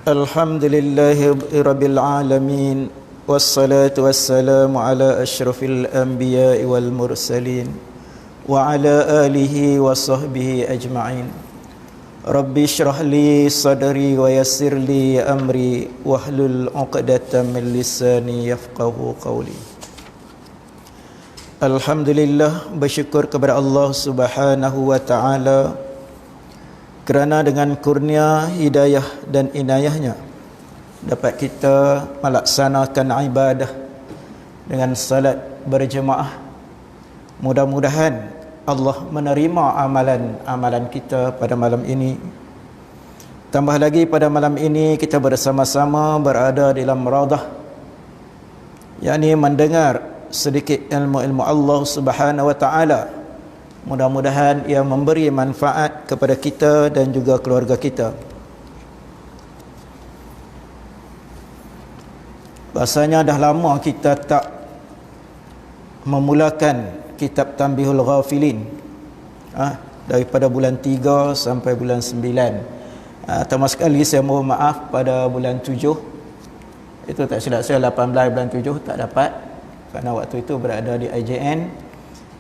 Alhamdulillahi Rabbil Alamin. Wassalatu wassalamu ala ashrafil anbiya'i wal mursalin wa ala alihi wa sahbihi ajma'in. Rabbi shrah li sadri wa yassir li amri wahlul 'uqdatam min lisani yafqahu qawli. Alhamdulillah, bersyukur kepada Allah Subhanahu wa taala kerana dengan kurnia, hidayah dan inayahnya dapat kita melaksanakan ibadah dengan salat berjemaah. Mudah-mudahan Allah menerima amalan-amalan kita pada malam ini. Tambah lagi pada malam ini kita bersama-sama berada dalam radah, yakni mendengar sedikit ilmu-ilmu Allah Subhanahu wa taala. Mudah-mudahan ia memberi manfaat kepada kita dan juga keluarga kita. Bahasanya dah lama kita tak memulakan kitab Tanbihul Ghafilin, daripada bulan 3 sampai bulan 9. Terima sekali saya mohon maaf pada bulan 7. Itu tak silap saya 18 bulan 7 tak dapat, kerana waktu itu berada di IJN.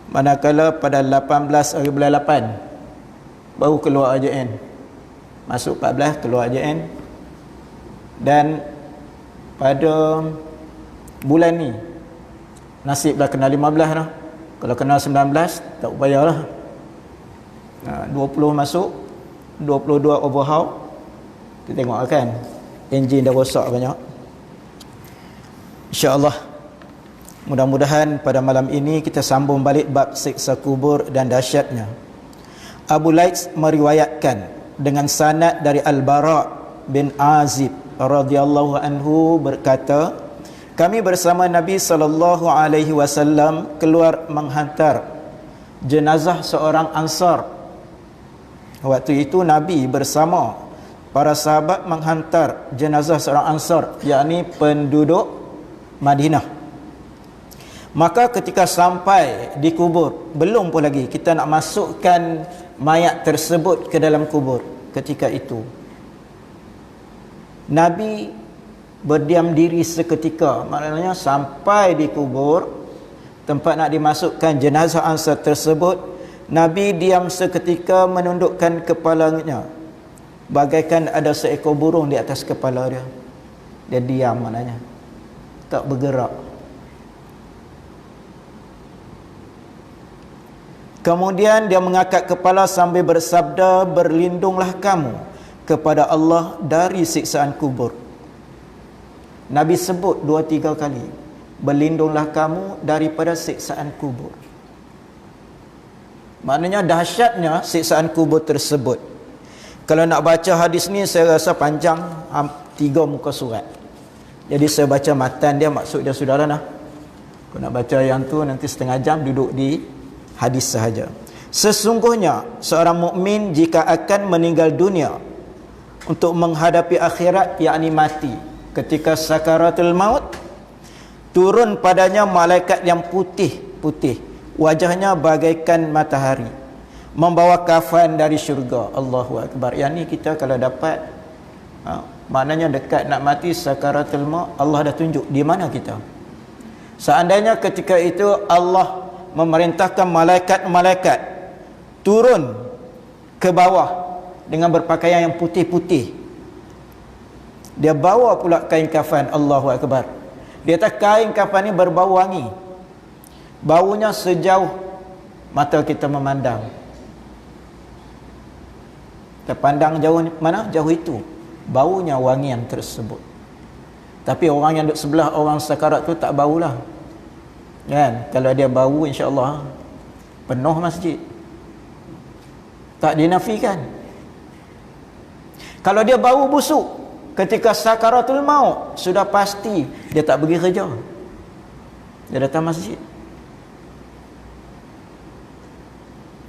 Manakala pada 18 hari bulan 8 baru keluar IJN. Masuk 14 keluar IJN. Dan pada bulan ni nasiblah kena 15 dah. Kalau kena 19 tak payahlah. 20 masuk, 22 overhaul. Kita tengok kan, enjin dah rosak banyak. InsyaAllah, mudah-mudahan pada malam ini kita sambung balik bab siksa kubur dan dahsyatnya. Abu Laits meriwayatkan dengan sanad dari Al-Bara bin Azib radhiyallahu anhu berkata, kami bersama Nabi sallallahu alaihi wasallam keluar menghantar jenazah seorang Ansar. Waktu itu Nabi bersama para sahabat menghantar jenazah seorang Ansar, yakni penduduk Madinah. Maka ketika sampai di kubur, belum pun lagi kita nak masukkan mayat tersebut ke dalam kubur. Ketika itu Nabi berdiam diri seketika. Maknanya sampai di kubur, tempat nak dimasukkan jenazah Ansar tersebut, Nabi diam seketika menundukkan kepalanya, bagaikan ada seekor burung di atas kepala dia. Dia diam, maknanya tak bergerak. Kemudian dia mengangkat kepala sambil bersabda, berlindunglah kamu kepada Allah dari siksaan kubur. Nabi sebut 2-3 kali, berlindunglah kamu daripada siksaan kubur. Maknanya dahsyatnya siksaan kubur tersebut. Kalau nak baca hadis ni saya rasa panjang, 3 muka surat. Jadi saya baca matan dia, maksud dia saudara nah. Kalau nak baca yang tu nanti setengah jam duduk di hadis sahaja. Sesungguhnya seorang mukmin jika akan meninggal dunia untuk menghadapi akhirat, yakni mati, ketika sakaratul maut, turun padanya malaikat yang putih-putih, wajahnya bagaikan matahari, membawa kafan dari syurga. Allahu akbar. Yang ni kita kalau dapat, maknanya dekat nak mati sakaratul maut, Allah dah tunjuk di mana kita. Seandainya ketika itu Allah memerintahkan malaikat-malaikat turun ke bawah dengan berpakaian yang putih-putih, dia bawa pula kain kafan. Allahu akbar. Dia atas kain kafan ni berbau wangi, baunya sejauh mata kita memandang. Kita pandang jauh mana? Jauh itu baunya wangian tersebut. Tapi orang yang duduk sebelah orang sakarat tu tak baulah kan. Kalau dia bau, insya-Allah penuh masjid, tak dinafikan. Kalau dia bau busuk ketika sakaratul maut, sudah pasti dia tak pergi kerja, dia datang masjid.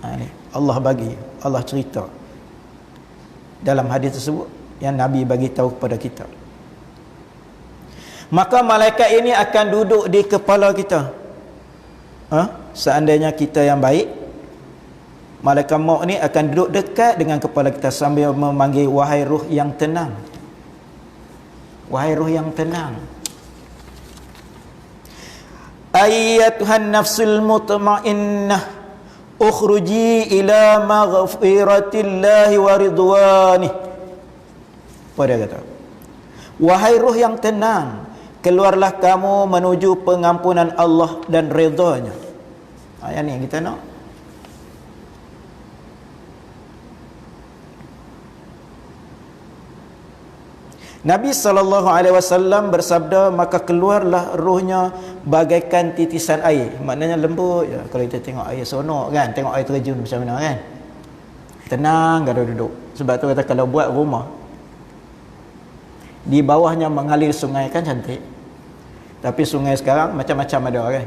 Ini Allah bagi, Allah cerita dalam hadis tersebut yang Nabi bagi tahu kepada kita. Maka malaikat ini akan duduk di kepala kita. Seandainya kita yang baik, malaikat maut ni akan duduk dekat dengan kepala kita sambil memanggil, wahai ruh yang tenang, Wahai roh yang tenang. Ayyatuhan nafsul mutmainnah, ukhruji ila maghfiratillahi wa ridwanih. Apa dia kata? Wahai roh yang tenang, keluarlah kamu menuju pengampunan Allah dan redha-Nya. Ayat ni yang kita nak. Nabi SAW bersabda, maka keluarlah rohnya bagaikan titisan air. Maknanya lembut ya. Kalau kita tengok air sonok kan, tengok air terjun macam mana kan, tenang kalau duduk. Sebab tu kata kalau buat rumah di bawahnya mengalir sungai kan cantik. Tapi sungai sekarang macam-macam ada kan.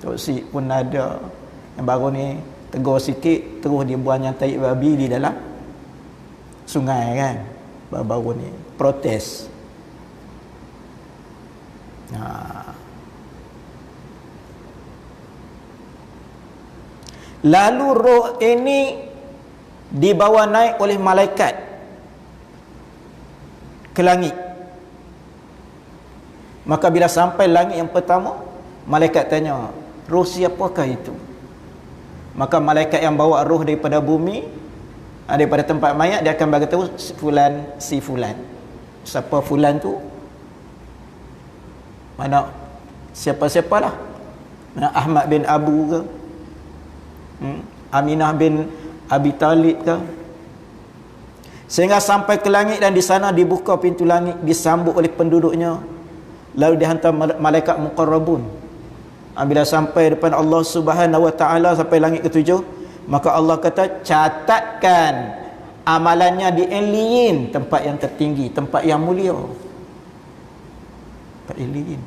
Toksik pun ada. Yang baru ni tegur sikit terus dia buang yang tahi babi di dalam sungai kan. Baru-baru ni protes. Lalu roh ini dibawa naik oleh malaikat ke langit. Maka bila sampai langit yang pertama, malaikat tanya, roh siapakah itu? Maka malaikat yang bawa roh daripada bumi, daripada tempat mayat, dia akan beritahu fulan si fulan. Siapa fulan tu? Mana siapa-siapalah. Mana Ahmad bin Abu ke? Aminah bin Abi Talib ke? Sehingga sampai ke langit, dan di sana dibuka pintu langit, disambut oleh penduduknya, lalu dihantar malaikat muqarrabun. Bila sampai depan Allah Subhanahu wa taala, sampai langit ketujuh, maka Allah kata, catatkan amalannya di Illiyin, tempat yang tertinggi, tempat yang mulia. Tempat Illiyin.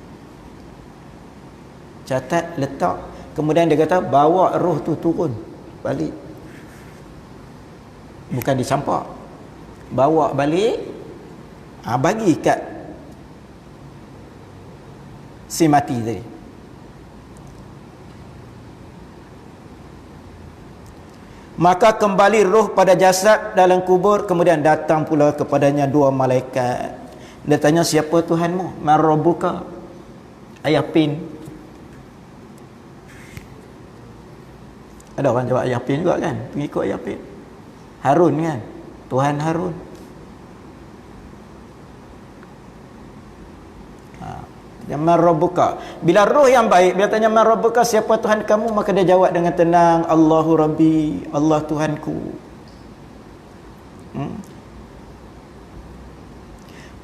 Catat, letak. Kemudian dia kata, bawa roh tu turun balik. Bukan dicampak, bawa balik, bagi kat si mati tadi. Maka kembali roh pada jasad dalam kubur. Kemudian datang pula kepadanya dua malaikat. Dia tanya, siapa Tuhanmu? Man rabbuka? Ayah Pin. Ada orang jawab Ayah Pin juga kan, pengikut Ayah Pin. Harun kan, Tuhan Harun. Man rabbuka. Bila roh yang baik, bila tanya man rabbuka, siapa Tuhan kamu, maka dia jawab dengan tenang, Allahu Rabbi, Allah Tuhanku.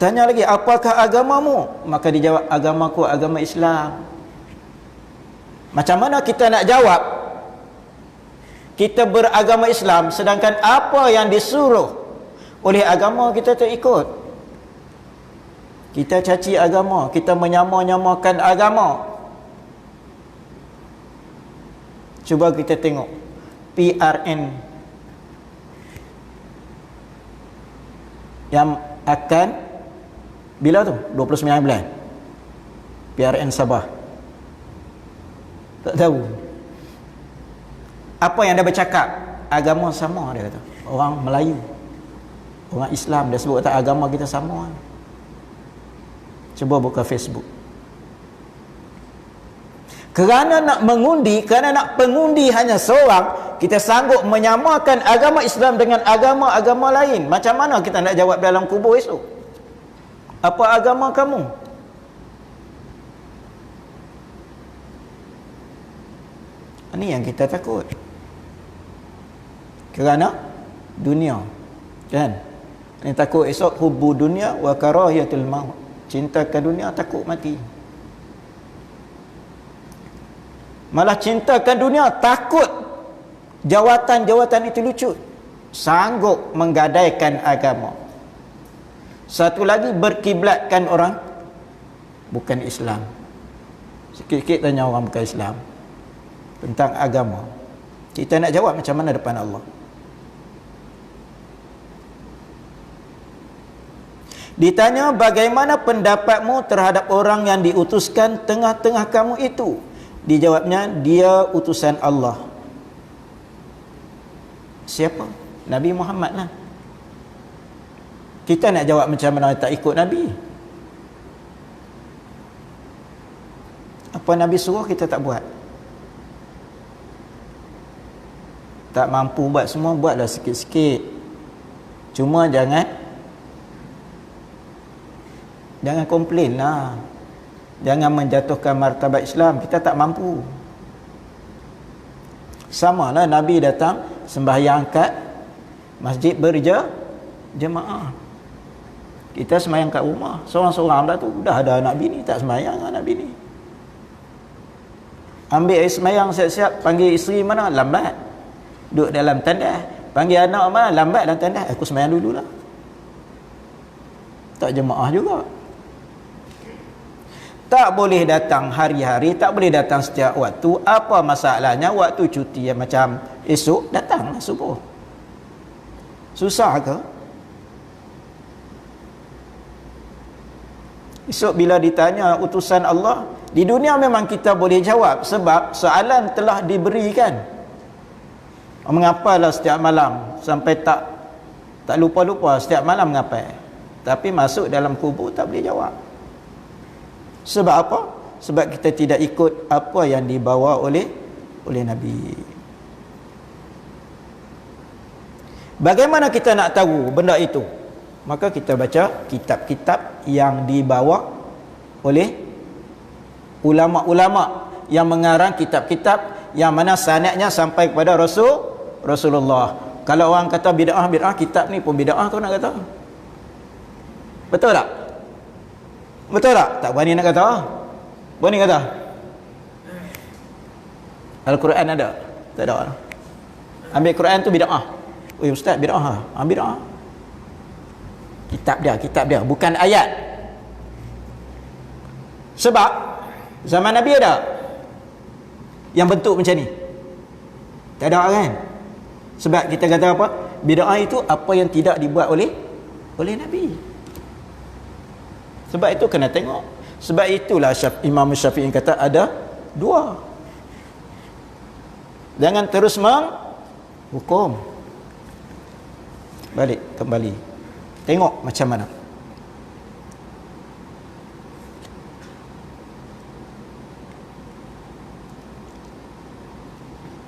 Tanya lagi, apakah agamamu? Maka dia jawab, agamaku agama Islam. Macam mana kita nak jawab kita beragama Islam, sedangkan apa yang disuruh oleh agama kita tak ikut? Kita caci agama, kita menyama-nyamakan agama. Cuba kita tengok PRN yang akan bila tu? 29 bulan. PRN Sabah. Tak tahu. Apa yang dia bercakap? Agama sama, dia kata. Orang Melayu, orang Islam, dia sebut kata agama kita sama. Cuba buka Facebook. Kerana nak mengundi, kerana nak pengundi hanya seorang, kita sanggup menyamakan agama Islam dengan agama-agama lain. Macam mana kita nak jawab dalam kubur esok? Apa agama kamu? Ini yang kita takut. Kerana dunia, kan? Ini takut esok hubbu dunia wa karahiyatul maut. Cinta ke dunia, takut mati. Malah cinta ke dunia, takut jawatan-jawatan itu lucu. Sanggup menggadaikan agama. Satu lagi, berkiblatkan orang bukan Islam. Sikit-sikit tanya orang bukan Islam tentang agama. Kita nak jawab macam mana depan Allah? Ditanya, bagaimana pendapatmu terhadap orang yang diutuskan tengah-tengah kamu itu? Dijawabnya, dia utusan Allah. Siapa? Nabi Muhammad lah. Kita nak jawab macam mana tak ikut Nabi? Apa Nabi suruh kita tak buat. Tak mampu buat semua, buatlah sikit-sikit. Cuma jangan komplain lah. Jangan menjatuhkan martabat Islam. Kita tak mampu. Sama lah Nabi datang sembahyang kat masjid berjemaah. Kita sembahyang kat rumah. Seorang-seorang dah tu. Dah ada anak bini, tak sembahyang anak bini. Ambil air sembahyang siap-siap. Panggil isteri mana? Lambat. Duduk dalam tandas. Panggil anak mana? Lambat dalam tandas. Aku sembahyang dululah. Tak jemaah juga. Tak boleh datang hari-hari, tak boleh datang setiap waktu. Apa masalahnya waktu cuti yang macam esok datang subuh? Susah ke? Esok bila ditanya utusan Allah, di dunia memang kita boleh jawab sebab soalan telah diberikan. Mengapalah setiap malam sampai tak lupa-lupa setiap malam mengapai. Tapi masuk dalam kubur tak boleh jawab. Sebab apa? Sebab kita tidak ikut apa yang dibawa oleh Nabi. Bagaimana kita nak tahu benda itu? Maka kita baca kitab-kitab yang dibawa oleh ulama-ulama yang mengarang kitab-kitab yang mana sanadnya sampai kepada Rasulullah. Kalau orang kata bid'ah, kitab ni pun bid'ah, kau nak kata? Betul tak? Betul tak? Tak berani nak kata. Berani kata? Al-Quran ada? Tak ada. Ambil Quran tu bid'ah. Oi ustaz, bid'ah. Bid'ah. Kitab dia, bukan ayat. Sebab zaman Nabi ada yang bentuk macam ni. Tak ada kan? Sebab kita kata apa? Bid'ah itu apa yang tidak dibuat oleh Nabi. Sebab itu kena tengok. Sebab itulah Imam Syafi'i kata ada dua. Jangan terus menghukum. Balik, kembali. Tengok macam mana.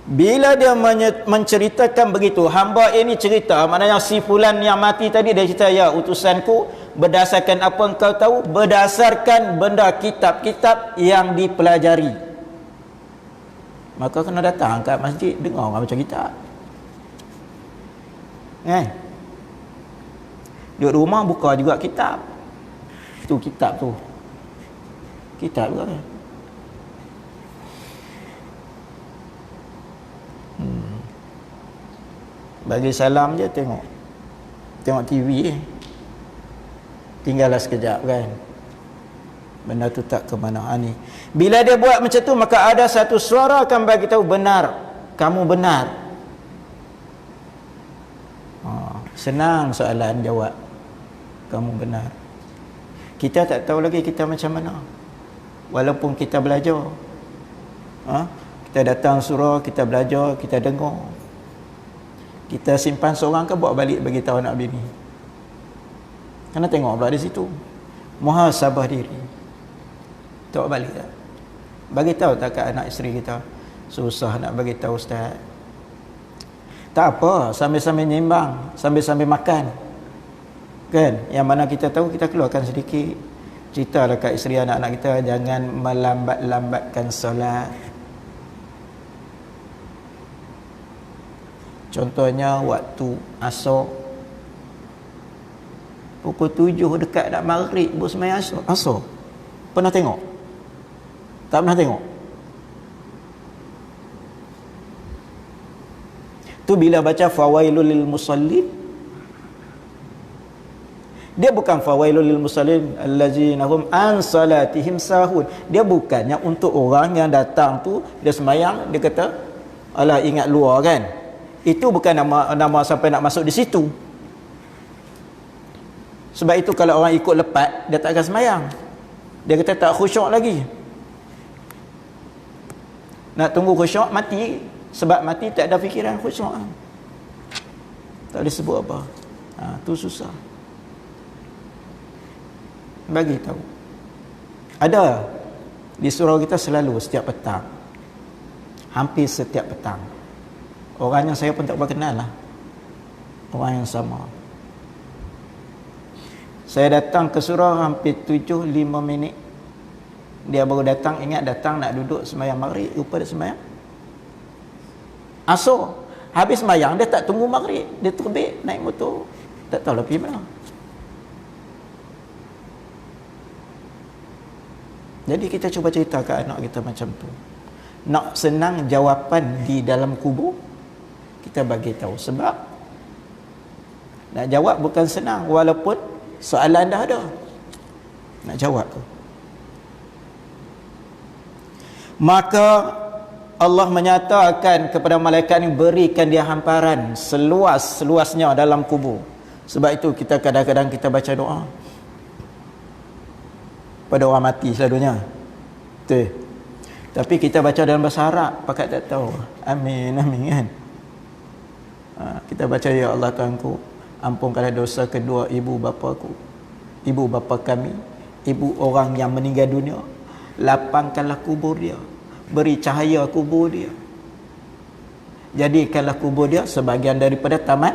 Bila dia menceritakan begitu, hamba ini cerita, maknanya si fulan yang mati tadi dia cerita, ya utusanku berdasarkan apa engkau tahu, berdasarkan benda kitab-kitab yang dipelajari. Maka kena datang kat masjid, dengar orang baca kitab. Duduk rumah buka juga kitab. Tu kitab tu. Kitab juga kan. Bagi salam je tengok TV tinggallah sekejap kan. Benda tu tak ke mana ni. Bila dia buat macam tu, maka ada satu suara akan bagi tahu benar, kamu benar. Senang soalan jawab, kamu benar. Kita tak tahu lagi kita macam mana. Walaupun kita belajar, kita datang surau, kita belajar, kita dengar, kita simpan seorang ke bawa balik bagi tahu anak bini. Kena tengok pula di situ. Muhasabah diri. Tahu balik tak? Bagi tahu tak kat anak isteri kita? Susah nak bagi tahu ustaz. Tak apa, sambil-sambil nyimbang, sambil-sambil makan. Kan? Yang mana kita tahu, kita keluarkan sedikit. Ceritalah kat isteri anak-anak kita, jangan melambat-lambatkan solat. Contohnya waktu asar, pukul 7 dekat nak maghrib baru sembahyang asar. Pernah tengok? Tak pernah tengok. Tu bila baca fawailul lil musallin, dia bukan fawailul lil musallin allazina hum an salatihim sahun. Dia bukannya untuk orang yang datang tu dia sembahyang, dia kata alah ingat luar kan. Itu bukan nama sampai nak masuk di situ. Sebab itu kalau orang ikut lepat, dia tak akan sembahyang. Dia kata tak khusyuk lagi. Nak tunggu khusyuk, mati. Sebab mati tak ada fikiran khusyuk. Tak boleh sebut apa. Tu susah. bagi tahu. Ada di surau kita selalu setiap petang, hampir setiap petang. Orangnya saya pun tak berapa kenal lah, orang yang sama. Saya datang ke surau hampir 7-5 minit. Dia baru datang, ingat datang nak duduk sembahyang maghrib, lupa dia sembahyang asar. Habis sembahyang dia tak tunggu maghrib, dia terbit naik motor, tak tahu lah pergi mana. Jadi kita cuba cerita ke anak kita macam tu. Nak senang jawapan di dalam kubur, kita bagi tahu. Sebab nak jawab bukan senang, walaupun soalan dah ada, nak jawab tu. Maka Allah menyatakan kepada malaikat ini, berikan dia hamparan seluas-luasnya dalam kubur. Sebab itu kita kadang-kadang kita baca doa pada orang mati selalunya. Betul. Tapi kita baca dalam bahasa Arab, pakat tak tahu. Amin, amin kan. Kita baca, ya Allah Tuhanku, ampunkanlah dosa kedua ibu bapa aku, ibu bapa kami, ibu orang yang meninggal dunia. Lapangkanlah kubur dia, beri cahaya kubur dia, jadikanlah kubur dia sebahagian daripada taman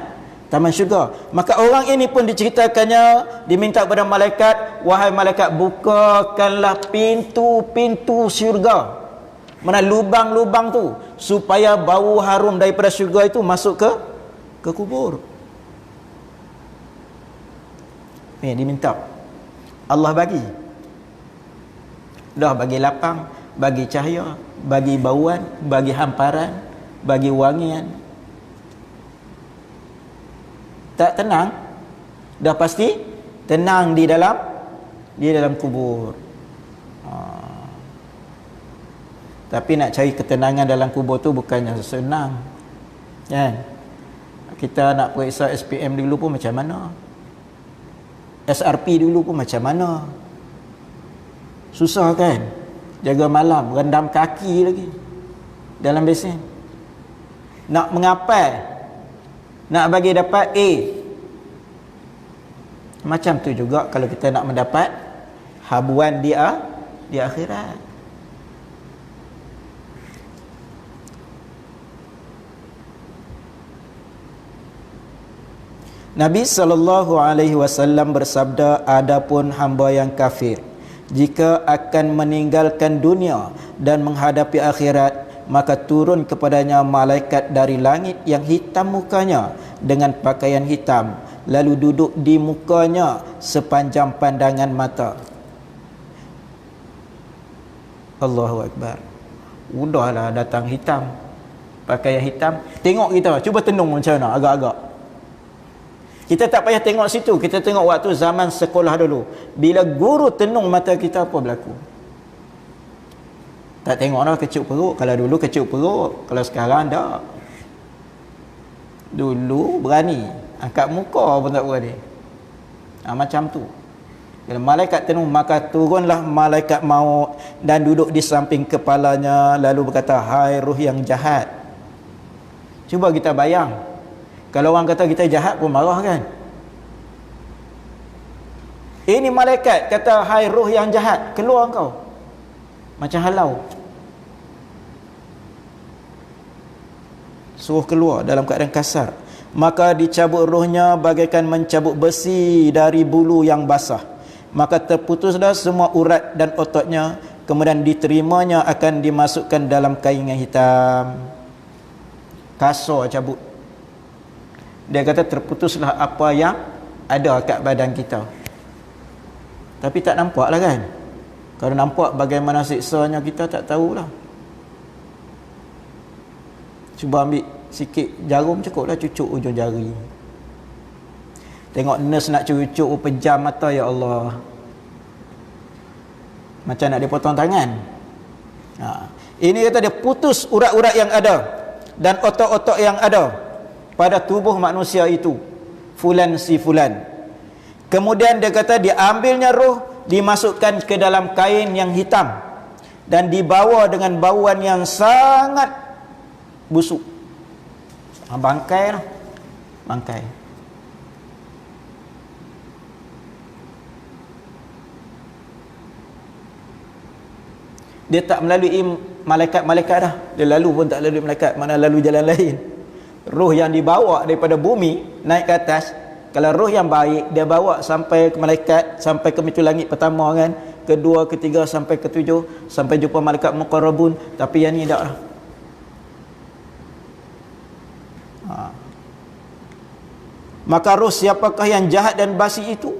syurga. Maka orang ini pun diceritakannya, diminta kepada malaikat, wahai malaikat, bukakanlah pintu-pintu syurga, mana lubang-lubang tu, supaya bau harum daripada syurga itu masuk ke kubur. Ini diminta, Allah bagi. Dah bagi lapang, bagi cahaya, bagi bauan, bagi hamparan, bagi wangian. Tak tenang? Dah pasti tenang di dalam kubur. Tapi nak cari ketenangan dalam kubur tu bukannya senang, kan? Kita nak periksa SPM dulu pun macam mana, SRP dulu pun macam mana. Susah kan? Jaga malam, rendam kaki lagi dalam besen. Nak mengapai, nak bagi dapat A. Macam tu juga kalau kita nak mendapat habuan di akhirat. Nabi SAW bersabda, adapun hamba yang kafir, jika akan meninggalkan dunia dan menghadapi akhirat, maka turun kepadanya malaikat dari langit yang hitam mukanya dengan pakaian hitam, lalu duduk di mukanya sepanjang pandangan mata. Allahu Akbar. Udahlah datang hitam, pakaian hitam. Tengok kita, cuba tenung macam mana agak-agak. Kita tak payah tengok situ, kita tengok waktu zaman sekolah dulu. Bila guru tenung mata kita, apa berlaku? Tak tengoklah kecup perut. Kalau dulu kecup perut, kalau sekarang tak. Dulu berani, angkat muka pun tak berani. Macam tu. Bila malaikat tenung, maka turunlah malaikat maut dan duduk di samping kepalanya, lalu berkata, hai ruh yang jahat. Cuba kita bayang, kalau orang kata kita jahat pun marah kan? Ini malaikat kata, hai roh yang jahat, keluar kau. Macam halau. Suruh keluar dalam keadaan kasar. Maka dicabut rohnya bagaikan mencabut besi dari bulu yang basah. Maka terputuslah semua urat dan ototnya. Kemudian diterimanya akan dimasukkan dalam kain yang hitam. Kasar cabut. Dia kata terputuslah apa yang ada kat badan kita. Tapi tak nampak lah kan? Kalau nampak bagaimana siksanya kita tak tahulah. Cuba ambil sikit jarum, cukup lah cucuk ujung jari. Tengok nurse nak cucuk, pejam mata, ya Allah. Macam nak dipotong tangan. Ini kata dia putus urat-urat yang ada dan otot-otot yang ada pada tubuh manusia itu, fulan si fulan. Kemudian dia kata diambilnya roh, dimasukkan ke dalam kain yang hitam dan dibawa dengan bauan yang sangat busuk. Bangkai lah, bangkai. Dia tak melalui malaikat-malaikat dah. Dia lalu pun tak lalu malaikat, mana lalu jalan lain. Roh yang dibawa daripada bumi naik ke atas, kalau roh yang baik dia bawa sampai ke malaikat, sampai ke pintu langit pertama kan, kedua, ketiga sampai ketujuh, sampai jumpa malaikat muqarrabun. Tapi yang ni tak lah. Maka roh siapakah yang jahat dan basi itu?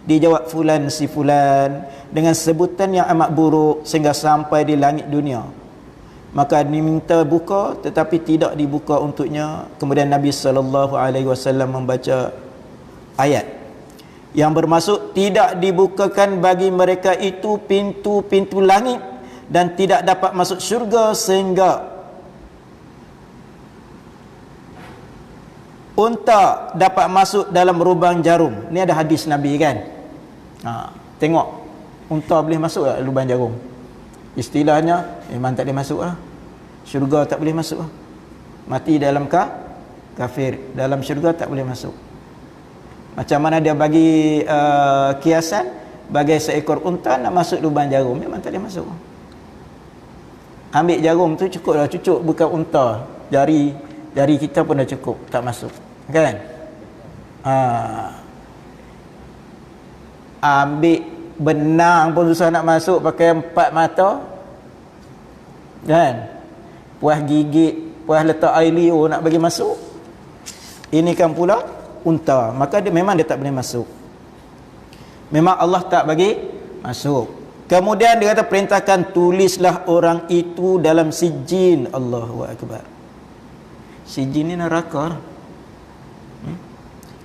Dijawab fulan si fulan dengan sebutan yang amat buruk sehingga sampai di langit dunia. Maka diminta buka tetapi tidak dibuka untuknya. Kemudian Nabi SAW membaca ayat yang bermaksud tidak dibukakan bagi mereka itu pintu-pintu langit dan tidak dapat masuk syurga sehingga unta dapat masuk dalam lubang jarum. Ni ada hadis Nabi kan. Tengok unta boleh masuk tak lubang jarum? Istilahnya memang tak boleh masuk lah. Syurga tak boleh masuk lah. Mati dalam kafir, dalam syurga tak boleh masuk. Macam mana dia bagi kiasan, bagai seekor unta nak masuk lubang jarum, memang tak boleh masuk. Ambil jarum tu cukup dah, cucuk bukan unta, jari kita pun dah cukup, tak masuk kan. Ambil benang pun susah nak masuk, pakai 4 mata kan, puas gigit, puas letak air liur nak bagi masuk. Ini kan pula unta, maka dia memang dia tak boleh masuk, memang Allah tak bagi masuk. Kemudian dia kata perintahkan tulislah orang itu dalam sijin. Allahu Akbar. Sijin ni neraka.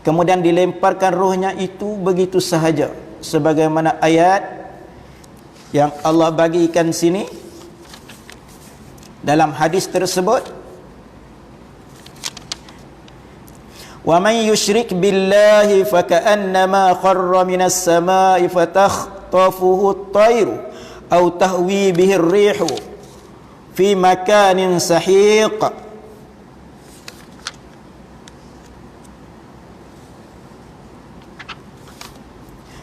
Kemudian dilemparkan rohnya itu begitu sahaja, sebagaimana ayat yang Allah bagikan sini dalam hadis tersebut, wa man yusyrik billahi faka'annama kharra minas samai fatakhtafuhu at-tayru aw tahwi bihi ar-rihu fi makanin sahiq.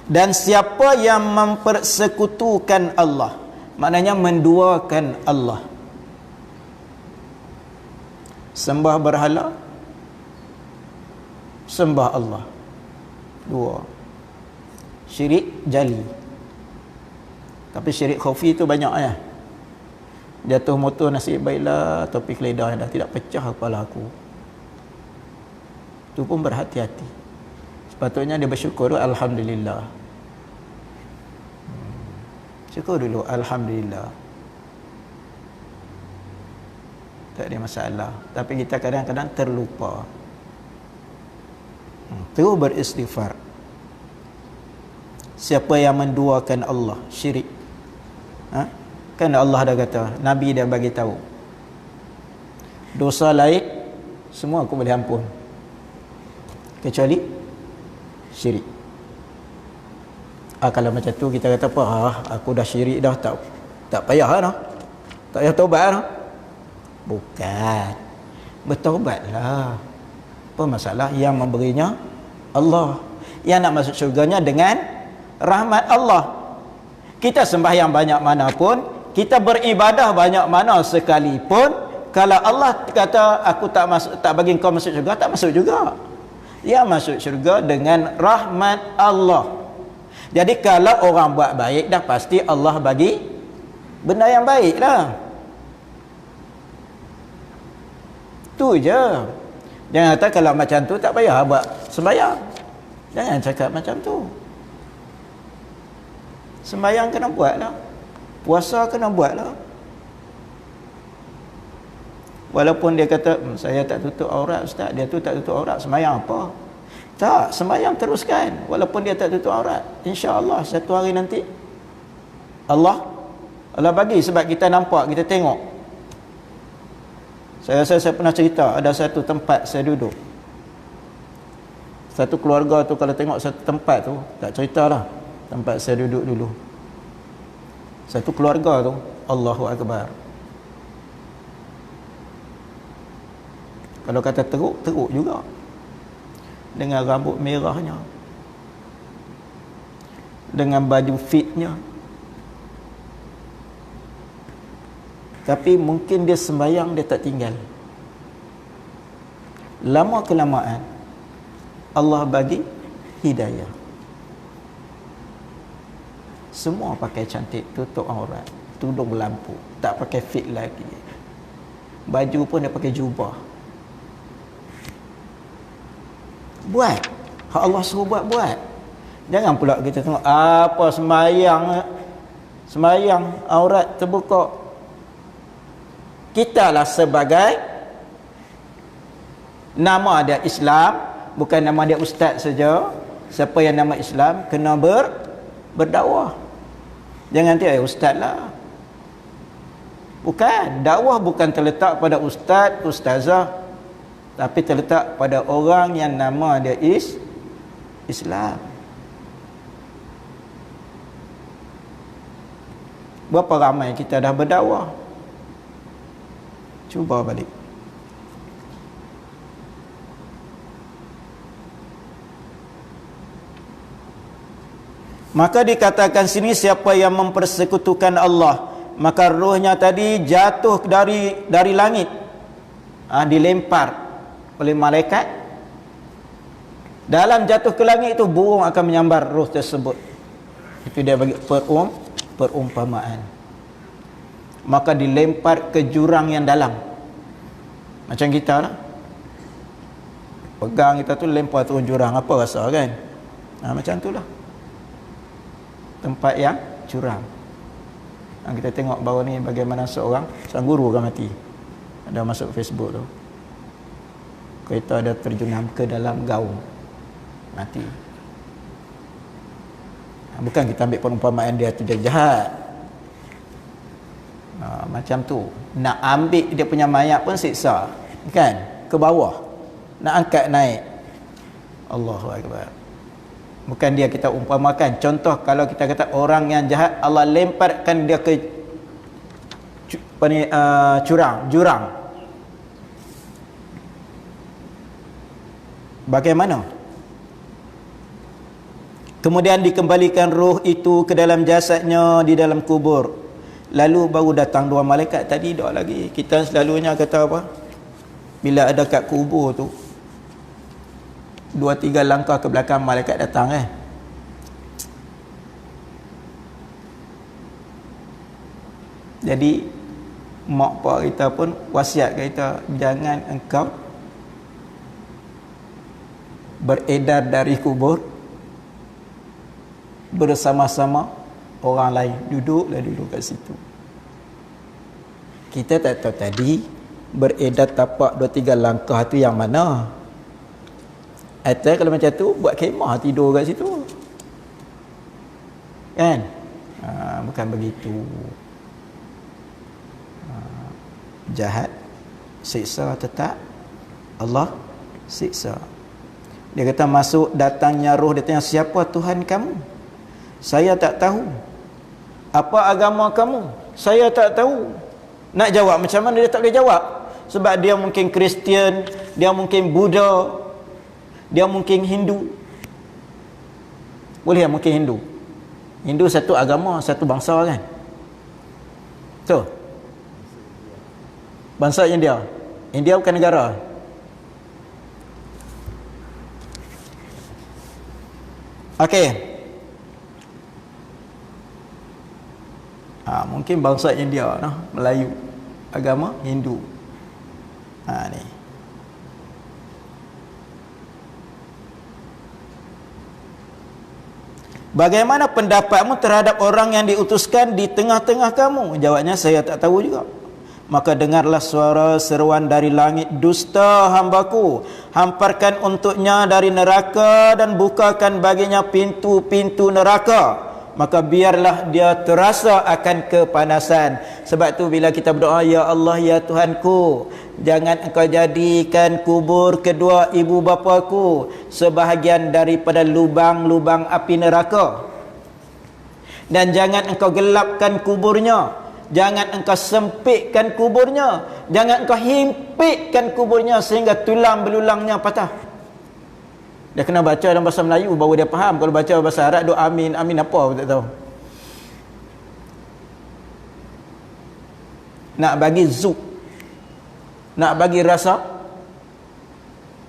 Dan siapa yang mempersekutukan Allah, maknanya menduakan Allah, sembah berhala, sembah Allah, dua. Syirik jali. Tapi syirik khafi tu banyak ya. Jatuh motor nasib baiklah, topik lidah dah tidak pecah kepala aku. Tu pun berhati-hati. Sepatutnya dia bersyukur dulu, alhamdulillah. Syukur dulu, alhamdulillah. Tak ada masalah. Tapi kita kadang-kadang terlupa. Terus beristighfar. Siapa yang menduakan Allah, syirik. Kan Allah dah kata, Nabi dah bagi tahu, dosa lain semua aku boleh ampun, kecuali syirik. Kalau macam tu kita kata apa, aku dah syirik dah, tak payah dah, tak payah taubat dah. Bukan, bertaubatlah. Apa masalah? Yang memberinya Allah, yang nak masuk syurganya dengan rahmat Allah. Kita sembahyang banyak mana pun, kita beribadah banyak mana sekalipun, kalau Allah kata aku tak bagi kau masuk syurga, tak masuk juga. Yang masuk syurga dengan rahmat Allah. Jadi kalau orang buat baik, dah pasti Allah bagi benda yang baik lah. Tu je. Jangan kata kalau macam tu tak payah buat sembahyang. Jangan cakap macam tu. Sembahyang kena buat lah, puasa kena buat lah. Walaupun dia kata saya tak tutup aurat ustaz, dia tu tak tutup aurat, sembahyang apa? Tak, sembahyang teruskan walaupun dia tak tutup aurat. InsyaAllah satu hari nanti Allah bagi, sebab kita nampak, kita tengok. Saya rasa saya pernah cerita, ada satu tempat saya duduk, satu keluarga tu kalau tengok satu tempat tu, tak ceritalah tempat saya duduk dulu, satu keluarga tu, Allahu Akbar. Kalau kata teruk, teruk juga. Dengan rambut merahnya, dengan baju fitnya, Tapi mungkin dia sembahyang, dia tak tinggal. Lama kelamaan Allah bagi hidayah. Semua pakai cantik, tutup aurat, tudung lampu, tak pakai fit lagi. Baju pun dia pakai jubah. Buat hak Allah suruh buat. Jangan pula kita tengok apa sembahyang aurat terbuka. Kita lah sebagai nama dia Islam, bukan nama dia ustaz saja. Siapa yang nama Islam kena berdakwah. Jangan dia ustaz lah. Bukan, dakwah bukan terletak pada ustaz, ustazah, tapi terletak pada orang yang nama dia Islam. Berapa ramai kita dah berdakwah? Cuba balik. Maka dikatakan sini, siapa yang mempersekutukan Allah, maka rohnya tadi jatuh dari langit, dilempar oleh malaikat. Dalam jatuh ke langit itu, burung akan menyambar roh tersebut. Itu dia bagi perumpamaan. Maka dilempar ke jurang yang dalam. Macam kita lah, pegang kita tu, lempar turun jurang, apa rasa kan? Macam tu lah tempat yang curam. Kita tengok baru ni bagaimana seorang guru kan mati. Ada masuk Facebook tu, kereta ada terjunam ke dalam gaung, mati. Bukan kita ambil perumpamaan dia tu dia jahat. Macam tu. Nak ambil dia punya mayat pun siksa, kan? Ke bawah. Nak angkat naik. Allahu Akbar. Bukan dia kita umpamakan. Contoh kalau kita kata orang yang jahat, Allah lemparkan dia ke jurang. Bagaimana? Kemudian dikembalikan roh itu ke dalam jasadnya di dalam kubur. Lalu baru datang dua malaikat tadi dah lagi. Kita selalunya kata apa? Bila ada kat kubur tu, 2-3 langkah ke belakang malaikat datang kan. Jadi mak pak kita pun wasiat kita, jangan engkau beredar dari kubur bersama-sama orang lain. Duduk kat situ. Kita tak tahu tadi beredar tapak 2-3 langkah tu yang mana. Atau kalau macam tu, buat kemah tidur kat situ, kan? Bukan begitu. Jahat, siksa tetap Allah siksa. Dia kata masuk, datangnya roh, dia tanya, siapa Tuhan kamu? Saya tak tahu. Apa agama kamu? Saya tak tahu. Nak jawab macam mana? Dia tak boleh jawab. Sebab dia mungkin Kristian, dia mungkin Buddha, dia mungkin Hindu. Boleh mungkin Hindu. Hindu satu agama, satu bangsa kan? So, bangsa India. India bukan negara. Okey. Mungkin bangsa India nah, Melayu, agama Hindu. Ni. Bagaimana pendapatmu terhadap orang yang diutuskan di tengah-tengah kamu? Jawabnya, saya tak tahu juga. Maka dengarlah suara seruan dari langit, dusta hambaku, hamparkan untuknya dari neraka dan bukakan baginya pintu-pintu neraka. Maka biarlah dia terasa akan kepanasan. Sebab tu bila kita berdoa, ya Allah ya Tuhanku, jangan engkau jadikan kubur kedua ibu bapaku sebahagian daripada lubang-lubang api neraka, dan jangan engkau gelapkan kuburnya, jangan engkau sempitkan kuburnya, jangan engkau himpitkan kuburnya sehingga tulang belulangnya patah. Dia kena baca dalam bahasa Melayu baru dia faham. Kalau baca bahasa Arab, doa amin, amin apa aku tak tahu. nak bagi zuk, nak bagi rasa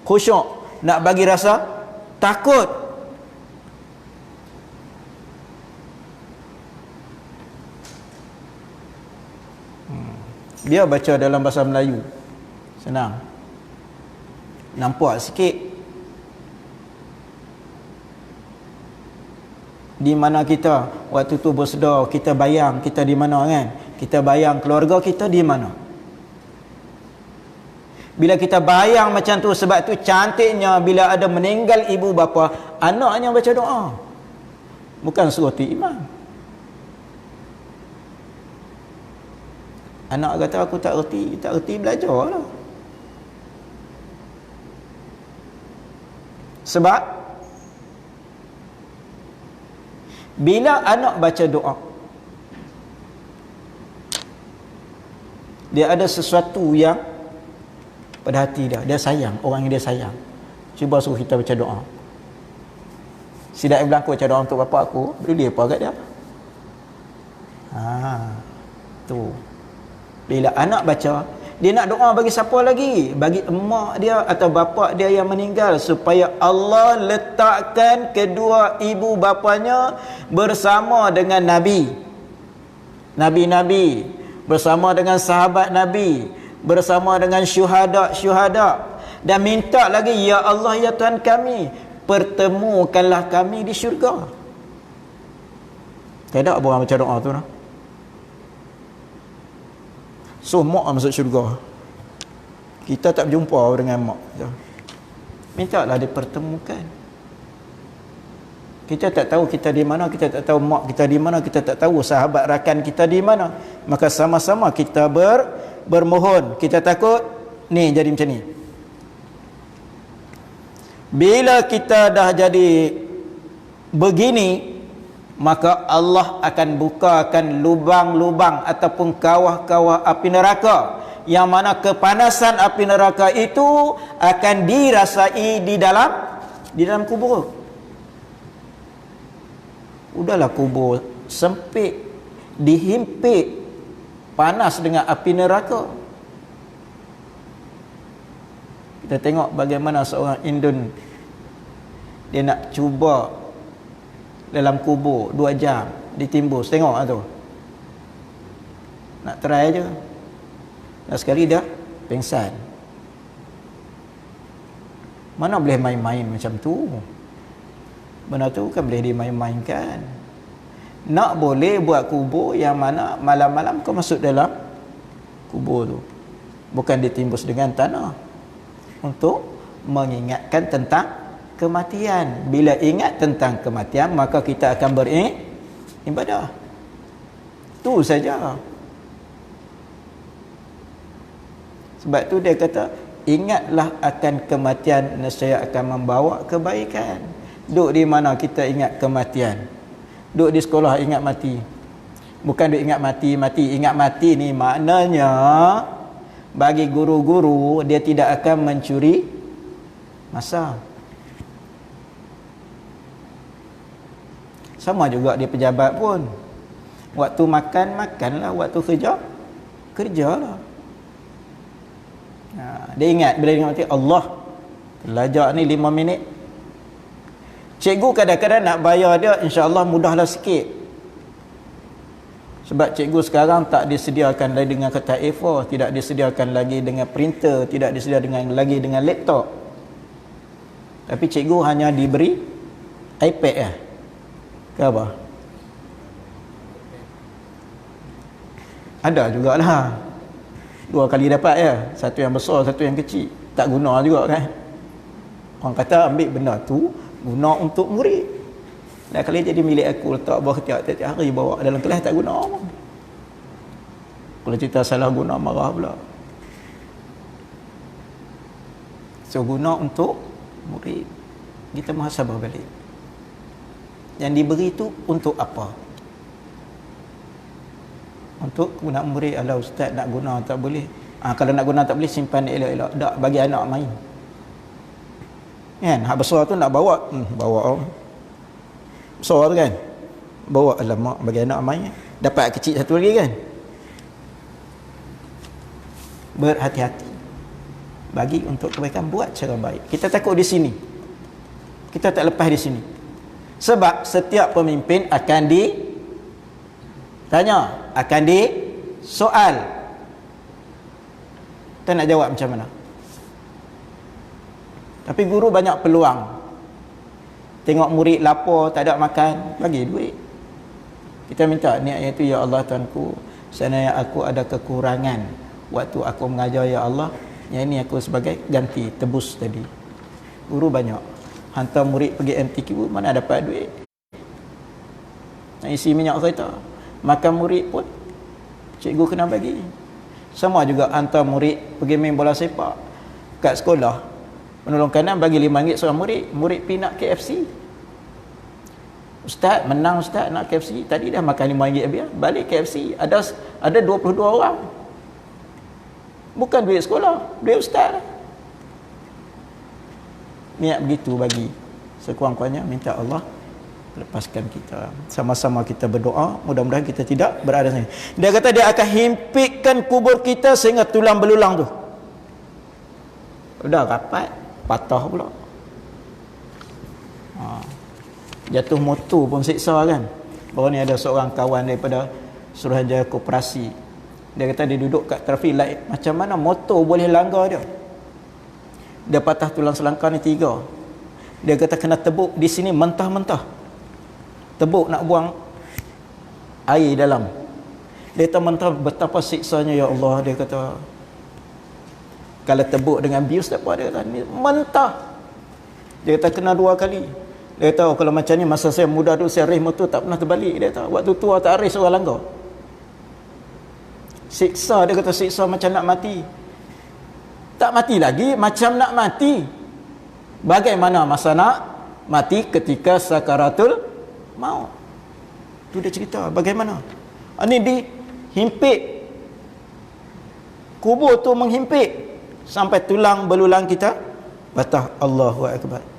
khusyuk, nak bagi rasa takut. Dia baca dalam bahasa Melayu, senang, nampak sikit. Di mana kita waktu tu bersedar, kita bayang kita di mana kan, kita bayang keluarga kita di mana. Bila kita bayang macam tu, sebab tu cantiknya bila ada meninggal ibu bapa, anaknya baca doa, bukan suruh ti imam. Anak kata aku tak erti belajar lah. Sebab bila anak baca doa, dia ada sesuatu yang pada hati dia sayang, orang yang dia sayang. Cuba suruh kita baca doa. Si Daik bilang aku baca doa untuk bapak aku, peduli apa kat dia? Tu. Bila anak baca, dia nak doa bagi siapa lagi? Bagi emak dia atau bapak dia yang meninggal, supaya Allah letakkan kedua ibu bapanya bersama dengan Nabi-Nabi, bersama dengan sahabat Nabi, bersama dengan syuhada. Dan minta lagi, ya Allah ya Tuhan kami, pertemukanlah kami di syurga. Tak ada orang baca doa tu lah. So mak masuk syurga, kita tak berjumpa dengan mak. Mintalah dipertemukan. Kita tak tahu kita di mana, kita tak tahu mak kita di mana, kita tak tahu sahabat rakan kita di mana. Maka sama-sama kita bermohon. Kita takut ni jadi macam ni. Bila kita dah jadi begini, maka Allah akan bukakan lubang-lubang ataupun kawah-kawah api neraka, yang mana kepanasan api neraka itu akan dirasai di dalam kubur. Udahlah kubur sempit, dihimpit, panas dengan api neraka. Kita tengok bagaimana seorang Indon, dia nak cuba dalam kubur 2 jam ditimbus, tengok tu, nak try je, dan sekali dah pengsan. Mana boleh main-main macam tu? Benda tu kan boleh dimain-mainkan. Nak boleh buat kubur yang mana malam-malam kau masuk dalam kubur tu, bukan ditimbus dengan tanah, untuk mengingatkan tentang kematian. Bila ingat tentang kematian, maka kita akan beribadah. Tu saja. Sebab tu dia kata, ingatlah akan kematian, nescaya akan membawa kebaikan. Duduk di mana kita ingat kematian? Duduk di sekolah ingat mati. Bukan duduk ingat mati. Ingat mati ni maknanya bagi guru-guru, dia tidak akan mencuri masa. Sama juga di pejabat pun. Waktu makan, makanlah. Waktu kerjalah. Dia ingat, bila ingat mati, Allah, belajar ni 5 minit. Cikgu kadang-kadang nak bayar dia, insya-Allah mudahlah sikit. Sebab cikgu sekarang tak disediakan lagi dengan kertas A4, tidak disediakan lagi dengan printer, tidak disediakan lagi dengan laptop. Tapi cikgu hanya diberi iPad lah. Ke apa? Ada jugalah. 2 kali dapat ya. Satu yang besar, satu yang kecil. Tak guna juga kan. Orang kata ambil benda tu guna untuk murid. Dan kali jadi milik aku, letak bawah tiap-tiap hari, bawa dalam kelas tak guna pun. Kalau cerita salah guna, marah pula. So guna untuk murid. Kita muhasabah balik. Yang diberi itu untuk apa? Untuk guna murid. Alah ustaz nak guna tak boleh. Kalau nak guna tak boleh, simpan elok-elok. Tak, bagi anak main. Kan? Hak besar tu nak bawa. Bawa. Besar tu kan? Bawa, alamak, bagi anak main. Dapat kecil satu lagi kan? berhati-hati. Bagi untuk kebaikan, buat cara baik. Kita takut di sini, kita tak lepas di sini. Sebab setiap pemimpin akan ditanya, akan disoal. Kita nak jawab macam mana? Tapi guru banyak peluang. Tengok murid lapar, tak ada makan, bagi duit. Kita minta niatnya itu, ya Allah Tuanku, seandainya aku ada kekurangan waktu aku mengajar, ya Allah, yang ini aku sebagai ganti, tebus tadi. Guru banyak. Hantar murid pergi MTQ, mana dapat duit? Nak isi minyak kereta. Makan murid pun cikgu kena bagi. Sama juga hantar murid pergi main bola sepak. Kat sekolah, penolong kanan bagi RM5 seorang murid. Murid pergi nak KFC. Ustaz, menang Ustaz nak KFC. Tadi dah makan RM5 biar. Balik KFC. Ada 22 orang. Bukan duit sekolah, duit ustaz. Niat begitu bagi. Sekurang-kurangnya minta Allah lepaskan kita. Sama-sama kita berdoa, mudah-mudahan kita tidak berada sini. Dia kata dia akan himpitkan kubur kita sehingga tulang belulang tu udah rapat, patah pula. Jatuh motor pun siksa kan. Baru ni ada seorang kawan daripada Suruhanjaya Koperasi. Dia kata dia duduk kat traffic light, macam mana motor boleh langgar dia? Dia patah tulang selangkar ni 3. Dia kata kena tebuk di sini mentah-mentah. Tebuk nak buang air dalam. Dia kata mentah, betapa siksanya ya Allah. Dia kata kalau tebuk dengan bius tak apa. Dia kata ni mentah. Dia kata kena 2 kali. Dia kata kalau macam ni masa saya muda tu saya race motor tak pernah terbalik. Dia kata waktu tua tak race orang langgar. Siksa, dia kata siksa macam nak mati. Tak mati lagi, macam nak mati. Bagaimana masa nak mati ketika sakaratul maut? Tu dia cerita bagaimana. Ini dihimpit. Kubur tu menghimpit sampai tulang belulang kita patah. Allahu Akbar.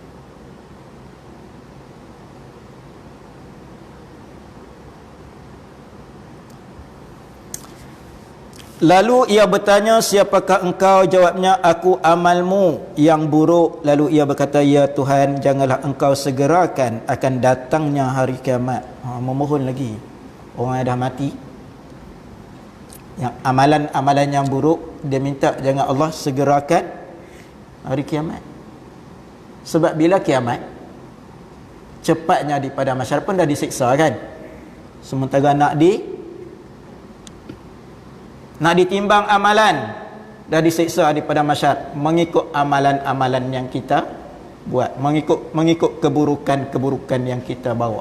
Lalu ia bertanya, siapakah engkau? Jawabnya, aku amalmu yang buruk. Lalu ia berkata, ya Tuhan, janganlah engkau segerakan akan datangnya hari kiamat. Memohon lagi. Orang yang dah mati, yang amalan-amalan yang buruk, dia minta jangan Allah segerakan hari kiamat. Sebab bila kiamat, cepatnya di padang mahsyar pun dah disiksa kan. Sementara nak ditimbang amalan, dah disiksa di padang mahsyar mengikut amalan-amalan yang kita buat, mengikut keburukan-keburukan yang kita bawa.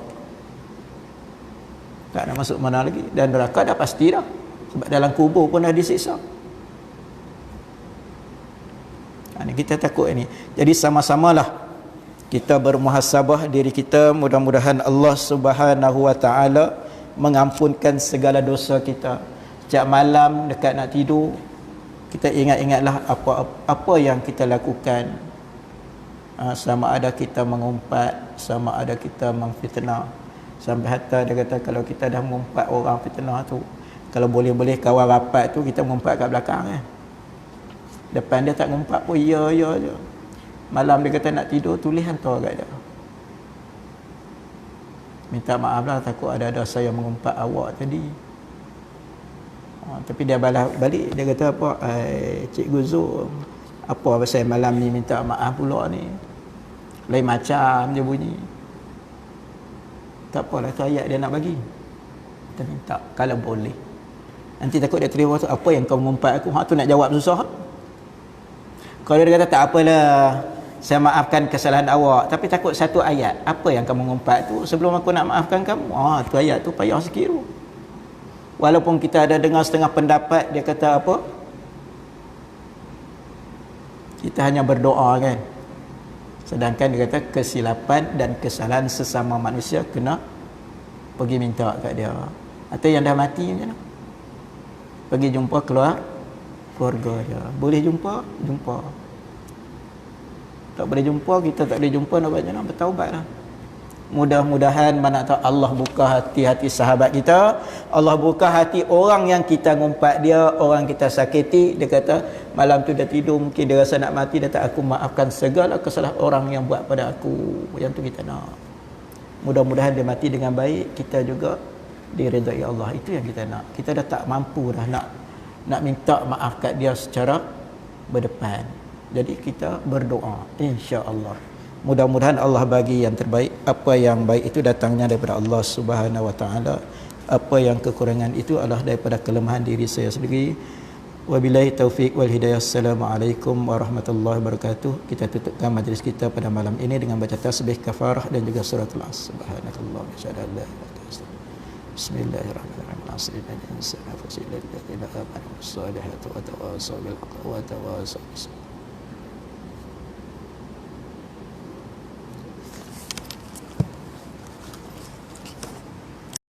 Tak nak masuk mana lagi. Dan neraka dah pasti dah, sebab dalam kubur pun dah disiksa. Kita takut ini. Jadi sama-samalah kita bermuhasabah diri kita. Mudah-mudahan Allah Subhanahu wa taala mengampunkan segala dosa kita. Setiap malam dekat nak tidur, kita ingat-ingatlah apa yang kita lakukan. Sama ada kita mengumpat, sama ada kita memfitnah. Sampai hatta dia kata kalau kita dah mengumpat orang fitnah tu, kalau boleh-boleh kawan rapat tu kita mengumpat kat belakang kan. Depan dia tak mengumpat pun ya je. Malam dia kata nak tidur, tulis hantar kat dia. Minta maaf lah, takut ada dosa yang mengumpat awak tadi. Tapi dia balas balik, dia kata apa, Cikgu Zul, apa pasal malam ni minta maaf pula ni, lain macam dia bunyi. Tak apalah, tu ayat dia nak bagi, kita minta kalau boleh. Nanti takut dia terima tu, apa yang kau mengumpat aku, tu nak jawab susah. Kalau dia kata tak apalah, saya maafkan kesalahan awak, tapi takut satu ayat, apa yang kamu mengumpat tu sebelum aku nak maafkan kamu, tu ayat tu payah sikit tu. Walaupun kita ada dengar setengah pendapat, dia kata apa, kita hanya berdoa kan. Sedangkan dia kata kesilapan dan kesalahan sesama manusia kena pergi minta kat dia. Atau yang dah mati macam mana, pergi jumpa keluarga dia. Boleh jumpa, tak boleh jumpa, kita tak boleh jumpa, nak buat macam mana? Bertaubat lah. Mudah-mudahan mana tahu Allah buka hati-hati sahabat kita, Allah buka hati orang yang kita ngumpat dia, orang kita sakiti. Dia kata malam tu dia tidur, mungkin dia rasa nak mati, dia tak, aku maafkan segala kesalahan orang yang buat pada aku. Yang tu kita nak. Mudah-mudahan dia mati dengan baik, kita juga diredai Allah. Itu yang kita nak. Kita dah tak mampu dah nak minta maaf kat dia secara berdepan. Jadi kita berdoa, insya-Allah. Mudah-mudahan Allah bagi yang terbaik. Apa yang baik itu datangnya daripada Allah Subhanahu wa taala. Apa yang kekurangan itu adalah daripada kelemahan diri saya sendiri. Wabillahi taufiq wal hidayah. Assalamualaikum warahmatullahi wabarakatuh. Kita tutupkan majlis kita pada malam ini dengan baca tasbih kafarah dan juga suratul As. Subhanakallah wa bihamdika. Bismillahirrahmanirrahim. Asrina insana fasilal ladina amanu salihatu wa tawasaw bil haqqi wa tawasaw bis sabr.